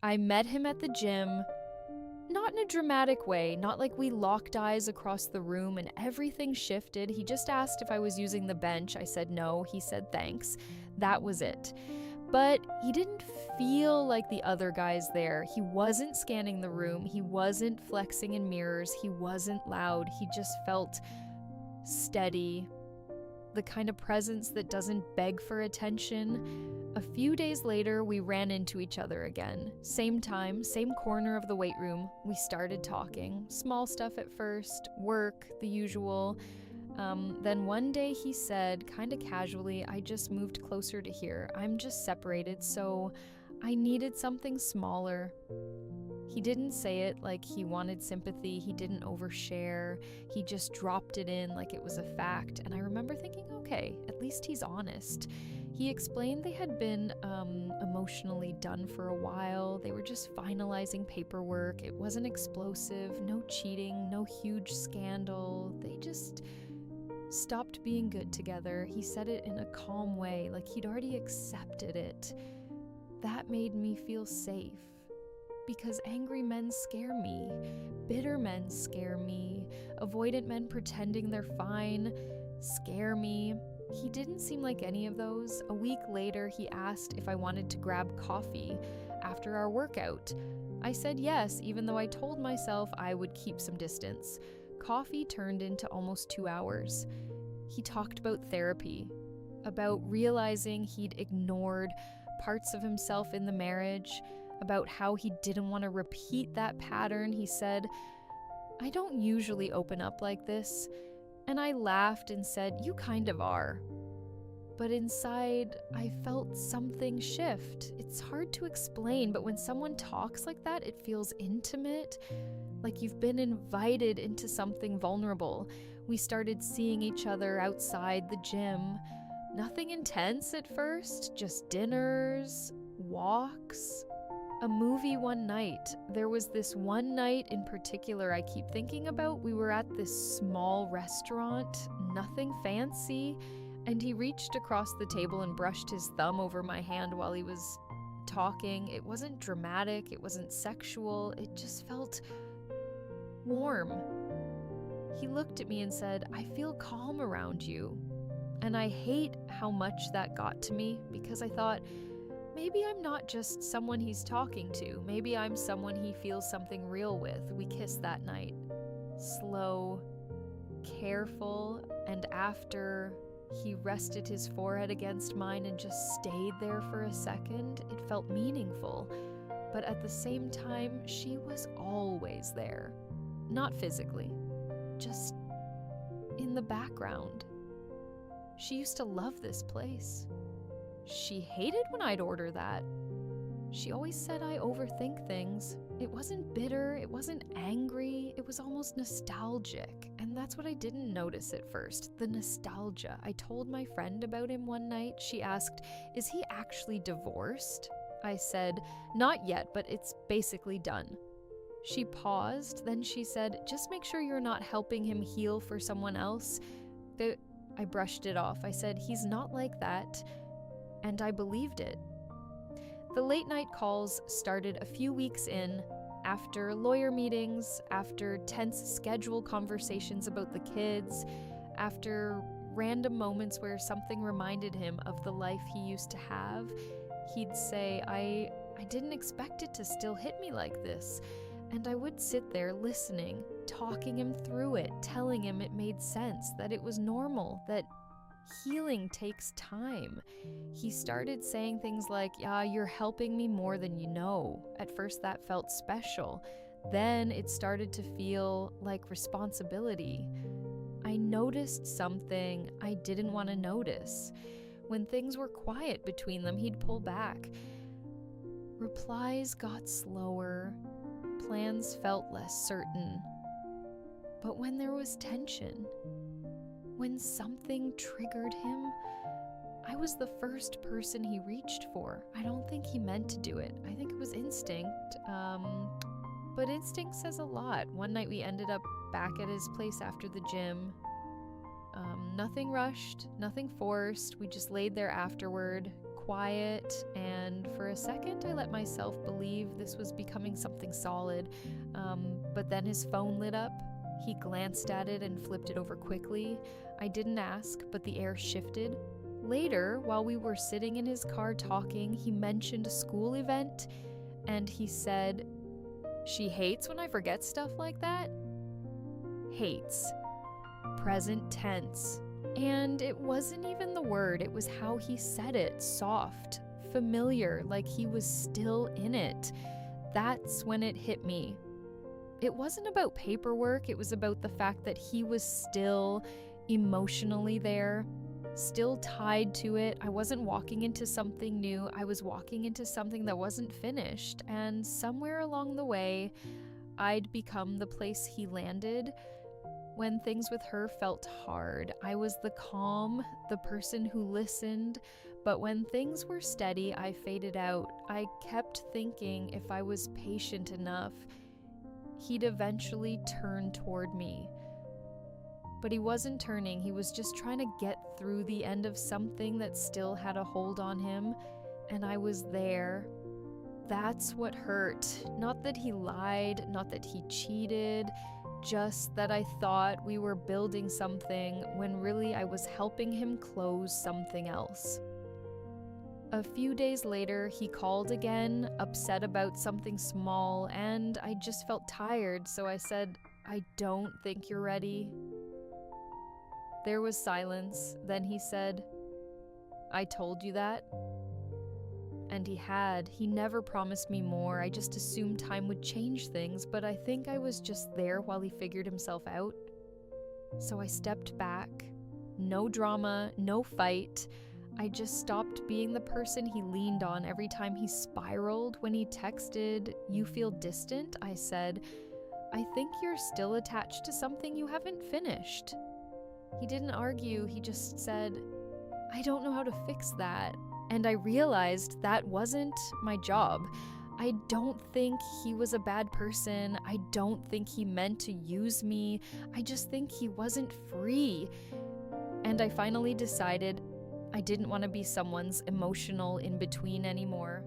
I met him at the gym, not in a dramatic way, not like we locked eyes across the room and everything shifted. He just asked if I was using the bench. I said no. He said thanks. That was it. But he didn't feel like the other guys there. He wasn't scanning the room. He wasn't flexing in mirrors. He wasn't loud. He just felt steady, the kind of presence that doesn't beg for attention. A few days later, we ran into each other again. Same time, same corner of the weight room. We started talking. Small stuff at first, work, the usual. Then one day he said, kind of casually, I just moved closer to here. I'm just separated, so I needed something smaller. He didn't say it like he wanted sympathy. He didn't overshare. He just dropped it in like it was a fact. And I remember thinking, okay, at least he's honest. He explained they had been emotionally done for a while. They were just finalizing paperwork. It wasn't explosive, no cheating, no huge scandal. They just stopped being good together. He said it in a calm way, like he'd already accepted it. That made me feel safe. Because angry men scare me, bitter men scare me, avoidant men pretending they're fine scare me. He didn't seem like any of those. A week later, he asked if I wanted to grab coffee after our workout. I said yes, even though I told myself I would keep some distance. Coffee turned into almost 2 hours. He talked about therapy, about realizing he'd ignored parts of himself in the marriage, about how he didn't want to repeat that pattern. He said, I don't usually open up like this. And I laughed and said, you kind of are. But inside, I felt something shift. It's hard to explain, but when someone talks like that, it feels intimate, like you've been invited into something vulnerable. We started seeing each other outside the gym. Nothing intense at first, just dinners, walks, a movie one night. There was this one night in particular I keep thinking about. We were at this small restaurant, nothing fancy, and he reached across the table and brushed his thumb over my hand while he was talking. It wasn't dramatic, it wasn't sexual, it just felt warm. He looked at me and said, I feel calm around you. And I hate how much that got to me, because I thought, maybe I'm not just someone he's talking to. Maybe I'm someone he feels something real with. We kissed that night. Slow, careful, and after he rested his forehead against mine and just stayed there for a second, it felt meaningful. But at the same time, she was always there. Not physically, just in the background. She used to love this place. She hated when I'd order that. She always said I overthink things. It wasn't bitter, it wasn't angry, it was almost nostalgic. And that's what I didn't notice at first, the nostalgia. I told my friend about him one night. She asked, is he actually divorced? I said, not yet, but it's basically done. She paused, then she said, just make sure you're not helping him heal for someone else. I brushed it off. I said, he's not like that. And I believed it. The late night calls started a few weeks in, after lawyer meetings, after tense schedule conversations about the kids, after random moments where something reminded him of the life he used to have. He'd say, I didn't expect it to still hit me like this. And I would sit there listening, talking him through it, telling him it made sense, that it was normal, that healing takes time. He started saying things like, yeah, you're helping me more than you know. At first that felt special. Then it started to feel like responsibility. I noticed something I didn't want to notice. When things were quiet between them, he'd pull back. Replies got slower. Plans felt less certain. But when there was tension, when something triggered him, I was the first person he reached for. I don't think he meant to do it. I think it was instinct. But instinct says a lot. One night we ended up back at his place after the gym. Nothing rushed, nothing forced. We just laid there afterward, quiet, and for a second I let myself believe this was becoming something solid. But then his phone lit up. He glanced at it and flipped it over quickly. I didn't ask, but the air shifted. Later, while we were sitting in his car talking, he mentioned a school event, and he said, "She hates when I forget stuff like that." Hates. Present tense. And it wasn't even the word, it was how he said it. Soft, familiar, like he was still in it. That's when it hit me. It wasn't about paperwork, it was about the fact that he was still emotionally there, still tied to it. I wasn't walking into something new, I was walking into something that wasn't finished, and somewhere along the way, I'd become the place he landed. When things with her felt hard, I was the calm, the person who listened, but when things were steady, I faded out. I kept thinking if I was patient enough, he'd eventually turn toward me. But he wasn't turning, he was just trying to get through the end of something that still had a hold on him, and I was there. That's what hurt. Not that he lied, not that he cheated, just that I thought we were building something when really I was helping him close something else. A few days later, he called again, upset about something small, and I just felt tired, so I said, "I don't think you're ready." There was silence. Then he said, "I told you that?" And he had. He never promised me more. I just assumed time would change things, but I think I was just there while he figured himself out. So I stepped back. No drama, no fight. I just stopped being the person he leaned on every time he spiraled. When he texted, "You feel distant?" I said, "I think you're still attached to something you haven't finished." He didn't argue, he just said, "I don't know how to fix that." And I realized that wasn't my job. I don't think he was a bad person. I don't think he meant to use me. I just think he wasn't free. And I finally decided I didn't want to be someone's emotional in-between anymore.